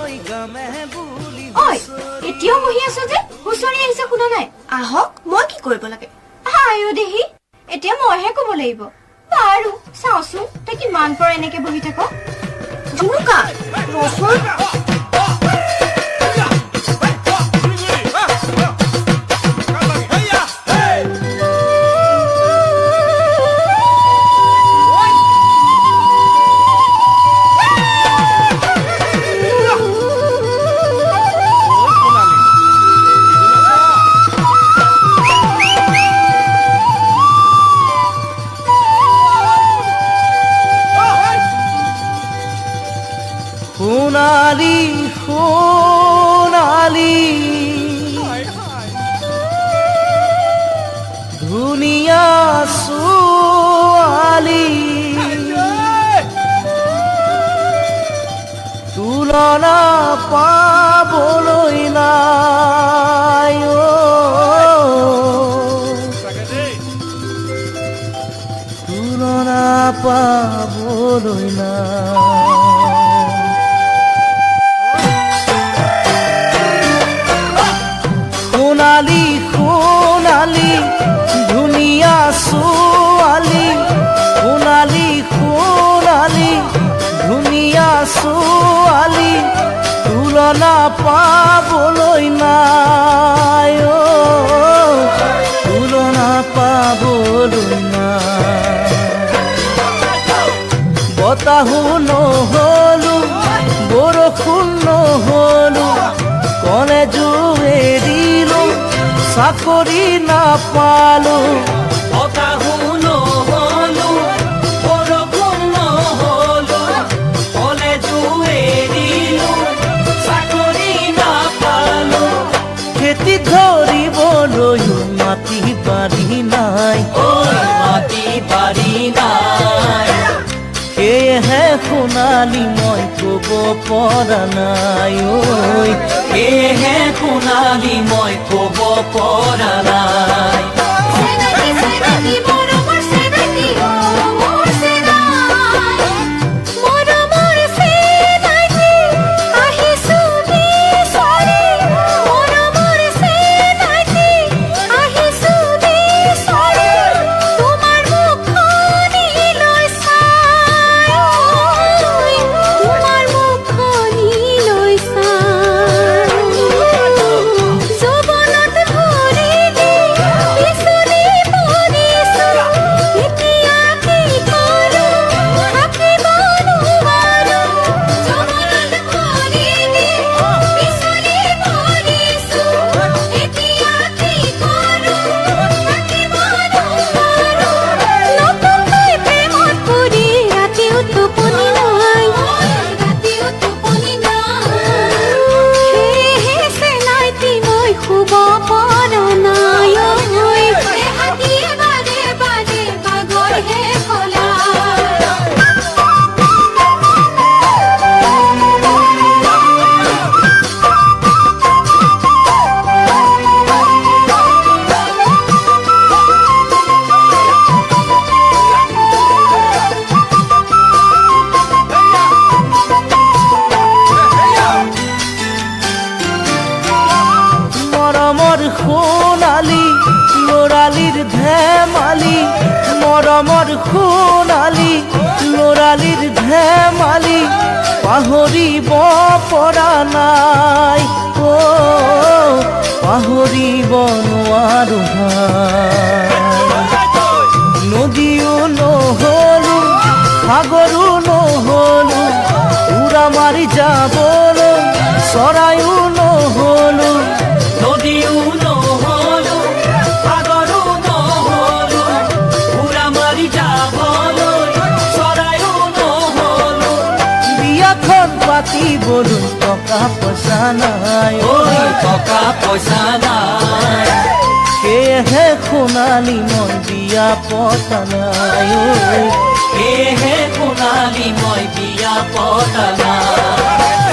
ঐ এতিয়াও বহি আছো যে হুঁচৰি আহিছে শুনা নাই আহক মই কি কৰিব লাগে আয়ো দেহি এতিয়া মইহে ক'ব লাগিব বাৰু চাওচোন তই কিমান পৰ এনেকে বহি থাক জুনুকা ৰচোন সোণালী সোণালী ধুনীয়া ছোৱালী তুলনা পাবলৈ নাই তুলনা পাবলৈ নাই সোণালী সোণালী ধুনীয়া ছোৱালী সোণালী সোণালী ধুনীয়া ছোৱালী তুলনা পাবলৈ নাই তুলনা পাবলৈ নাই বতাহো নহলো বৰষুণ নহলো কলেজো এৰিলো চাকৰি নাপালো বতাহো নহলো বৰষুণ নহলো কলেজো এৰিলো চাকৰি নাপালো খেতি ধৰিবলৈও মাটি বাৰী নাই ঐ মাটি বাৰী নাই সেয়েহে সোণালী মই ক'ব পৰা নাই ঐ সেয়েহে সোণালী মই ক'ব পৰা নাই সোণালী ল'ৰালীৰ ধেমালি মৰমৰ সোণালী ল'ৰালীৰ ধেমালি পাহৰিব পৰা নাই পাহৰিব নোৱাৰো নদীও নহলো সাগৰো নহলো উৰা মাৰি যাবলৈ চৰাইও নহলো নদীও নহলো সাগৰো নহলো উৰা মাৰি যাবলৈ চৰাইও নহলো বিয়াখন পাতিবলৈ টকা পইচা নাই ঐ টকা পইচা নাই সেয়েহে সোণালী মই বিয়া পতা নাই সেয়েহে সোণালী মই বিয়া পতা নাই